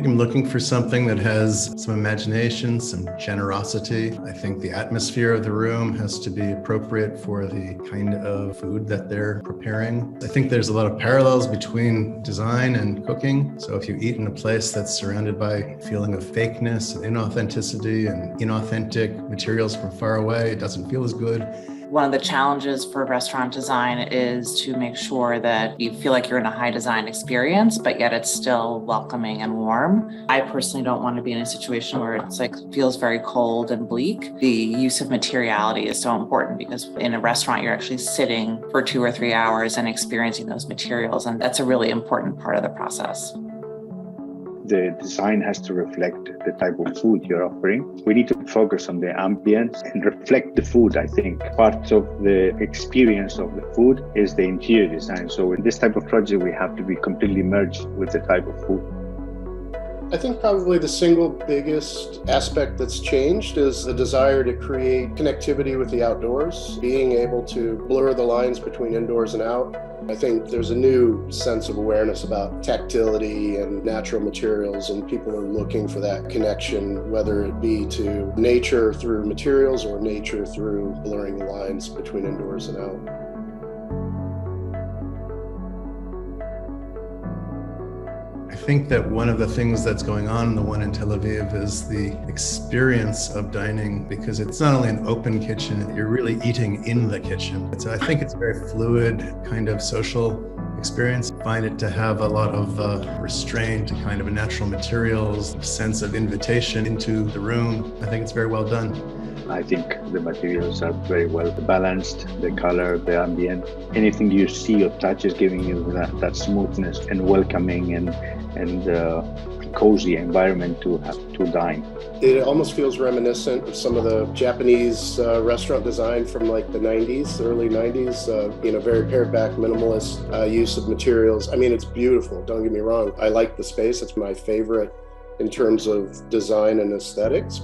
think I'm looking for something that has some imagination, some generosity. I think the atmosphere of the room has to be appropriate for the kind of food that they're preparing. I think there's a lot of parallels between design and cooking. So if you eat in a place that's surrounded by a feeling of fakeness and inauthenticity and inauthentic materials from far away, it doesn't feel as good. One of the challenges for restaurant design is to make sure that you feel like you're in a high design experience, but yet it's still welcoming and warm. I personally don't want to be in a situation where it's feels very cold and bleak. The use of materiality is so important because in a restaurant, you're actually sitting for 2 or 3 hours and experiencing those materials. And that's a really important part of the process. The design has to reflect the type of food you're offering. We need to focus on the ambience and reflect the food, I think. Part of the experience of the food is the interior design. So in this type of project, we have to be completely merged with the type of food. I think probably the single biggest aspect that's changed is the desire to create connectivity with the outdoors, being able to blur the lines between indoors and out. I think there's a new sense of awareness about tactility and natural materials, and people are looking for that connection, whether it be to nature through materials or nature through blurring the lines between indoors and out. I think that one of the things that's going on in the one in Tel Aviv is the experience of dining, because it's not only an open kitchen, you're really eating in the kitchen. So I think it's a very fluid kind of social experience. I find it to have a lot of restraint, kind of natural materials, a sense of invitation into the room. I think it's very well done. I think the materials are very well balanced, the color, the ambient. Anything you see or touch is giving you that smoothness and welcoming and cozy environment to dine. It almost feels reminiscent of some of the Japanese restaurant design from like the 90s, early 90s, very pared back, minimalist use of materials. I mean, it's beautiful, don't get me wrong. I like the space, it's my favorite in terms of design and aesthetics.